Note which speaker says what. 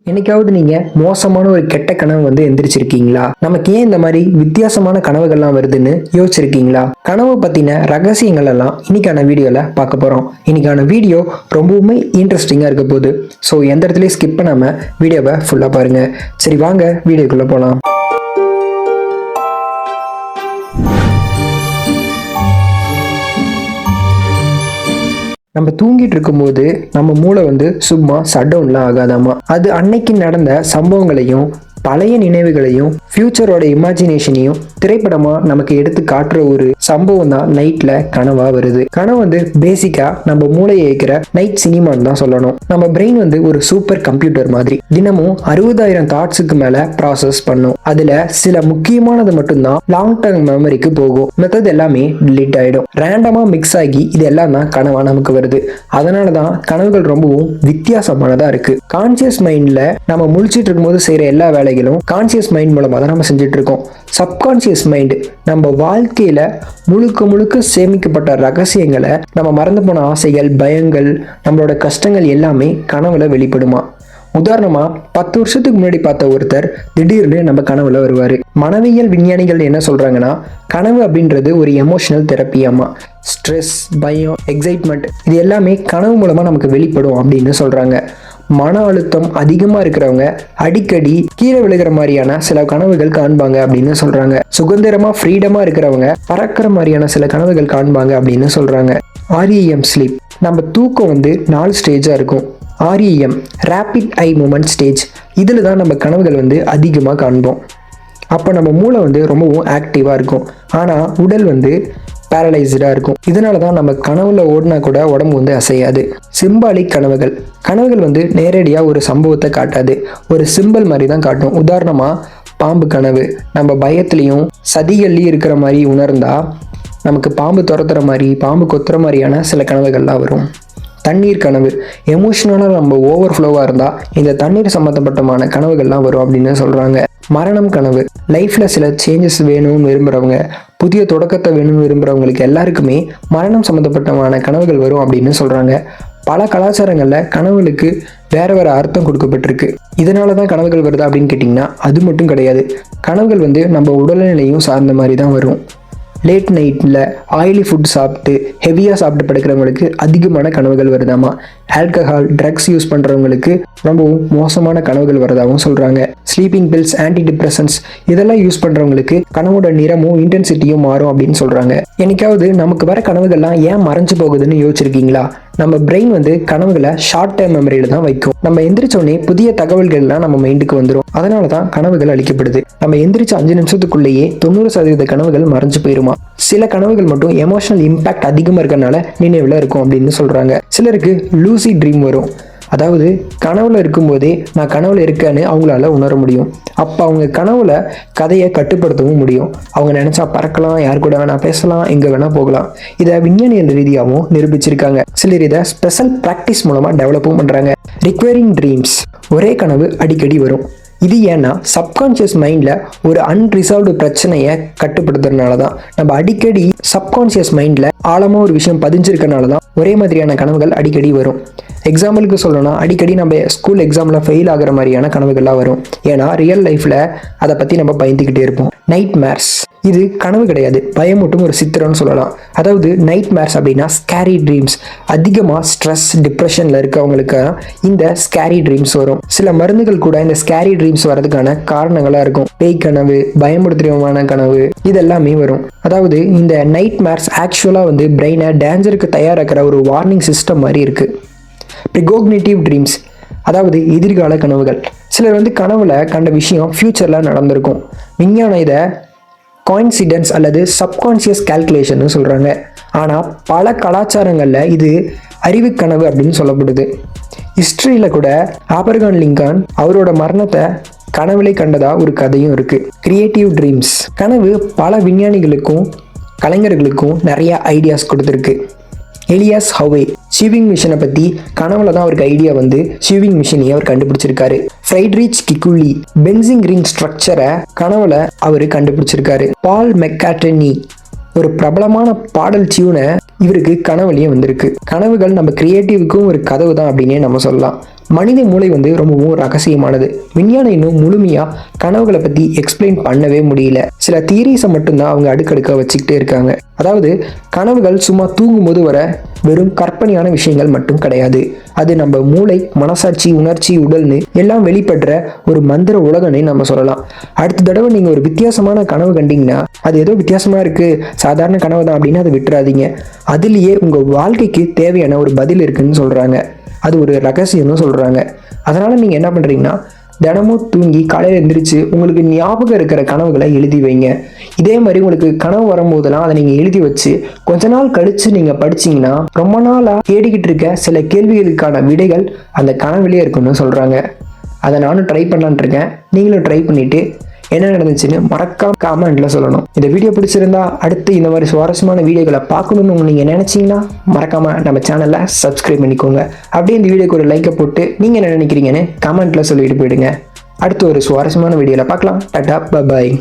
Speaker 1: என்னைக்காவது நீங்க மோசமான ஒரு கெட்ட கனவு எந்திரிச்சிருக்கீங்களா? நமக்கு ஏன் இந்த மாதிரி வித்தியாசமான கனவுகள்லாம் வருதுன்னு யோசிச்சிருக்கீங்களா? கனவு பத்தின ரகசியங்கள் எல்லாம் இன்னைக்கான வீடியோல பார்க்க போறோம். இன்னைக்கான வீடியோ ரொம்பவுமே இன்ட்ரெஸ்டிங்கா இருக்க போகுது. ஸோ எந்த இடத்துலயும் ஸ்கிப் பண்ணாம வீடியோவை ஃபுல்லா பாருங்க. சரி, வாங்க வீடியோக்குள்ள போலாம். நம்ம தூங்கிட்டு இருக்கும்போது நம்ம மூளை சும்மா ஷட் டவுன்லாம் ஆகாதாமா. அது அன்னைக்கு நடந்த சம்பவங்களையும் பழைய நினைவுகளையும் ஃபியூச்சரோட இமேஜினேஷனையும் திரைப்படமா நமக்கு எடுத்து காட்டுற ஒரு சம்பவம் தான் நைட்ல கனவா வருது. கனவு பேசிக்கா நம்ம மூளையை இயக்கிற நைட் சினிமான்னு தான் சொல்லணும். நம்ம பிரெயின் ஒரு சூப்பர் கம்ப்யூட்டர் மாதிரி தினமும் 60,000 தாட்ஸுக்கு மேல ப்ராசஸ் பண்ணும். அதுல சில முக்கியமானது மட்டும்தான் லாங் டர்ம் மெமரிக்கு போகும். மெத்தட் எல்லாமே டிலீட் ஆயிடும். ரேண்டமா மிக்ஸ் ஆகி இது எல்லாம் தான் கனவா நமக்கு வருது. அதனாலதான் கனவுகள் ரொம்பவும் வித்தியாசமானதா இருக்கு. கான்சியஸ் மைண்ட்ல நம்ம முழிச்சிட்டு இருக்கும்போது செய்யற எல்லா வேலைகளும் கான்சியஸ் மைண்ட் மூலமா தான் நம்ம செஞ்சுட்டு இருக்கோம். சப்கான்சியஸ் மைண்ட் நம்ம வாழ்க்கையில முழுக்க சேமிக்கப்பட்ட ரகசியங்களை, நம்ம மறந்து போன ஆசைகள், பயங்கள், நம்மளோட கஷ்டங்கள் எல்லாமே கனவுல வெளிப்படுமா. உதாரணமா 10 வருஷத்துக்கு முன்னாடி பார்த்த ஒருத்தர் திடீர்னு நம்ம கனவுல வருவாரு. மனவியல் விஞ்ஞானிகள் என்ன சொல்றாங்கன்னா, கனவு அப்படின்றது ஒரு எமோஷனல் தெரப்பியாமா. ஸ்ட்ரெஸ், பயம், எக்ஸைட்மெண்ட் இது எல்லாமே கனவு மூலமா நமக்கு வெளிப்படும் அப்படின்னு சொல்றாங்க. மன அழுத்தம் அதிகமா இருக்கிறவங்க அடிக்கடி கீழே விழுகிற மாதிரியான சில கனவுகள் காண்பாங்க அப்படின்னு சொல்றாங்க. சுதந்திரமா ஃப்ரீடமா இருக்கிறவங்க பறக்கிற மாதிரியான சில கனவுகள் காண்பாங்க அப்படின்னு சொல்றாங்க. REM sleep. நம்ம தூக்கம் 4 ஸ்டேஜா இருக்கும். REM rapid eye movement stage. இதுல தான் நம்ம கனவுகள் அதிகமாக காண்போம். அப்போ நம்ம மூளை ரொம்பவும் ஆக்டிவா இருக்கும். ஆனா உடல் பேரலைஸ்டா இருக்கும். இதனால தான் நம்ம கனவுல ஓடினா கூட உடம்பு அசையாது. சிம்பாலிக் கனவுகள். கனவுகள் நேரடியா ஒரு சம்பவத்தை காட்டாது, ஒரு சிம்பிள் மாதிரி தான் காட்டும். உதாரணமா பாம்பு கனவு. நம்ம பயத்திலையும் சதிகள்லையும் இருக்கிற மாதிரி உணர்ந்தா நமக்கு பாம்பு துரத்துற மாதிரி, பாம்பு கொத்துற மாதிரியான சில கனவுகள்லாம் வரும். தண்ணீர் கனவு. எமோஷனலாக நம்ம ஓவர் ஃப்ளோவாக இருந்தால் இந்த தண்ணீர் சம்மந்தப்பட்டமான கனவுகள்லாம் வரும் அப்படின்னு சொல்கிறாங்க. மரணம் கனவு. லைஃப்பில் சில சேஞ்சஸ் வேணும்னு விரும்புகிறவங்க, புதிய தொடக்கத்தை வேணும்னு விரும்புகிறவங்களுக்கு எல்லாருக்குமே மரணம் சம்மந்தப்பட்டமான கனவுகள் வரும் அப்படின்னு சொல்கிறாங்க. பல கலாச்சாரங்களில் கனவுகளுக்கு வேற அர்த்தம் கொடுக்கப்பட்டிருக்கு. இதனால தான் கனவுகள் வருது அப்படின்னு கேட்டிங்கன்னா அது மட்டும் கிடையாது. கனவுகள் நம்ம உடல்நிலையும் சார்ந்த மாதிரி தான் வரும். லேட் நைட்டில் ஆயிலி ஃபுட் சாப்பிட்டு ஹெவியாக சாப்பிட்டு படுக்கிறவங்களுக்கு அதிகமான கனவுகள் வருதாமா. ஆல்கஹால், ட்ரக்ஸ் யூஸ் பண்ணுறவங்களுக்கு ரொம்பவும் மோசமான கனவுகள் வரதாகவும் சொல்கிறாங்க. ஸ்லீப்பிங் பில்ஸ், ஆன்டி டிப்ரெஷன்ஸ் இதெல்லாம் யூஸ் பண்ணுறவங்களுக்கு கனவோட நிறமும் இன்டென்சிட்டியும் மாறும் அப்படின்னு சொல்கிறாங்க. என்னைக்காவது நமக்கு வர கனவுகள்லாம் ஏன் மறைஞ்சு போகுதுன்னு யோசிச்சிருக்கீங்களா? நம்ம பிரெயின் கனவுகளை ஷார்ட் டேர்ம் மெமரியில தான் வைக்கும். நம்ம எந்திரிச்சோடனே புதிய தகவல்கள்லாம் நம்ம மைண்டுக்கு வந்துடும். அதனால தான் கனவுகள் அழிக்கப்படுது. நம்ம எந்திரிச்ச 5 நிமிஷத்துக்குள்ளேயே 90% கனவுகள் மறைஞ்சு போயிருமா. சில கனவுகள் மட்டும் எமோஷனல் இம்பாக்ட் அதிகமாக இருக்கறனால நினைவுல இருக்கும் அப்படின்னு சொல்றாங்க. சிலருக்கு லூசி ட்ரீம் வரும். அதாவது கனவுல இருக்கும்போதே நான் கனவுல இருக்கேன்னு அவங்களால உணர முடியும். அப்போ அவங்க கனவுல கதையை கட்டுப்படுத்தவும் முடியும். அவங்க நினைச்சா பறக்கலாம், யார் கூட வேணா பேசலாம், எங்க வேணா போகலாம். இதை விஞ்ஞானியல் ரீதியாகவும் நிரூபிச்சிருக்காங்க. சிலர் இதை ஸ்பெஷல் பிராக்டிஸ் மூலமா டெவலப்பும் பண்றாங்க. Requiring dreams. ஒரே கனவு அடிக்கடி வரும். இது ஏன்னா சப்கான்சியஸ் மைண்ட்ல ஒரு அன்ரிசால்வ்டு பிரச்சனையை கட்டுப்படுத்துறதுனால தான். நம்ம அடிக்கடி சப்கான்சியஸ் மைண்ட்ல ஆழமா ஒரு விஷயம் பதிஞ்சிருக்கனால தான் ஒரே மாதிரியான கனவுகள் அடிக்கடி வரும். எக்ஸாம்பிளுக்கு சொல்லணும்னா, அடிக்கடி நம்ம ஸ்கூல் எக்ஸாம்ல ஃபெயில் ஆகிற மாதிரியான கனவுகள்லாம் வரும். ஏன்னா ரியல் லைஃப்ல அதை பத்தி நம்ம பயந்துக்கிட்டே இருப்போம். Night mares. இது கனவு கிடையாது, பயமூட்டும் ஒரு சித்திரம்னு சொல்லலாம். அதாவது நைட் மேர்ஸ் அப்படின்னா ஸ்கேரி ட்ரீம்ஸ். அதிகமாக ஸ்ட்ரெஸ், டிப்ரெஷன்ல இருக்கவங்களுக்கு இந்த ஸ்கேரி ட்ரீம்ஸ் வரும். சில மருந்துகள் கூட இந்த ஸ்கேரி ட்ரீம்ஸ் வரதுக்கான காரணங்களா இருக்கும். பேய் கனவு, பயமுறுத்துறமான கனவு இதெல்லாமே வரும். அதாவது இந்த நைட் மேர்ஸ் ஆக்சுவலா பிரெயினை டேஞ்சருக்கு தயாராக்கிற ஒரு வார்னிங் சிஸ்டம் மாதிரி இருக்கு. ப்ரிகோக்னிட்டிவ் ட்ரீம்ஸ், அதாவது எதிர்கால கனவுகள். சிலர் கனவுல கண்ட விஷயம் ஃபியூச்சர்ல நடந்திருக்கும். விஞ்ஞானம் இதை கோயின்சிடென்ஸ் அல்லது சப்கான்சியஸ் கால்குலேஷன் சொல்றாங்க. ஆனால் பல கலாச்சாரங்கள்ல இது அறிவு கனவு அப்படின்னு சொல்லப்படுது. ஹிஸ்டரியில கூட ஆப்ரஹாம் லிங்கன் அவரோட மரணத்தை கனவுலை கண்டதா ஒரு கதையும் இருக்கு. Creative dreams. கனவு பல விஞ்ஞானிகளுக்கும் கலைஞர்களுக்கும் நிறைய ஐடியாஸ் கொடுத்துருக்கு. எலியாஸ் ஹவே ஷிவிங் மிஷினை பற்றி கனவுல தான் அவருக்கு ஐடியா ஷிவிங் மிஷினையே அவர் கண்டுபிடிச்சிருக்காரு. ஃப்ரைட்ரிச் கிக்குலி பென்சிங் ரிங் ஸ்ட்ரக்சரை கனவுல அவர் கண்டுபிடிச்சிருக்காரு. பால் மெக்கார்ட்னி ஒரு பிரபலமான பாடல் டியூனை இவருக்கு கனவுலயே வந்திருக்கு. கனவுகள் நம்ம கிரியேட்டிவுக்கும் ஒரு கதவு தான் அப்படின்னே நம்ம சொல்லலாம். மனித மூளை வந்து ரொம்பவும் ரகசியமானது. விஞ்ஞானம் இன்னும் முழுமையா கனவுகளை பத்தி எக்ஸ்பிளைன் பண்ணவே முடியல. சில தியரிஸை மட்டும்தான் அவங்க அடுக்கடுக்கா வச்சுக்கிட்டே இருக்காங்க. அதாவது கனவுகள் சும்மா தூங்கும்போது வர வெறும் கற்பனையான விஷயங்கள் மட்டும் கிடையாது. அது நம்ம மூளை, மனசாட்சி, உணர்ச்சி, உடல்னு எல்லாம் வெளிப்படுற ஒரு மந்திர உலகம்னே நம்ம சொல்லலாம். அடுத்த தடவை நீங்க ஒரு வித்தியாசமான கனவு கண்டீங்கன்னா அது ஏதோ வித்தியாசமா இருக்கு, சாதாரண கனவு தான் அப்படின்னு அதை விட்டுறாதீங்க. அதுலேயே உங்க வாழ்க்கைக்கு தேவையான ஒரு பதில் இருக்குன்னு சொல்றாங்க. அது ஒரு ரகசியம்னு சொல்றாங்க. அதனால நீங்க என்ன பண்றீங்கன்னா, தினமும் தூங்கி காலையில் எந்திரிச்சு உங்களுக்கு ஞாபகம் இருக்கிற கனவுகளை எழுதி வைங்க. இதே மாதிரி உங்களுக்கு கனவு வரும்போதெல்லாம் அதை நீங்கள் எழுதி வச்சு கொஞ்ச நாள் கழிச்சு நீங்கள் படிச்சீங்கன்னா ரொம்ப நாளாக தேடிக்கிட்டு இருக்க சில கேள்விகளுக்கான விடைகள் அந்த கனவுலேயே இருக்குன்னு சொல்கிறாங்க. அதை நானும் ட்ரை பண்ணலான் இருக்கேன். நீங்களும் ட்ரை பண்ணிட்டு என்ன நடந்துச்சுன்னு மறக்காம கமெண்ட்ல சொல்லணும். இந்த வீடியோ பிடிச்சிருந்தா அடுத்து இந்த மாதிரி சுவாரஸ்யமான வீடியோக்களை பார்க்கணும்னு நீங்க நினைச்சீங்கன்னா மறக்காம நம்ம சேனலை சப்ஸ்கிரைப் பண்ணிக்கோங்க. அப்படியே இந்த வீடியோக்கு ஒரு லைக்கை போட்டு நீங்க என்ன நினைக்கிறீங்கன்னு கமெண்ட்ல சொல்லிட்டு போயிடுங்க. அடுத்து ஒரு சுவாரஸ்யமான வீடியோல பார்க்கலாம். Tata, bye bye.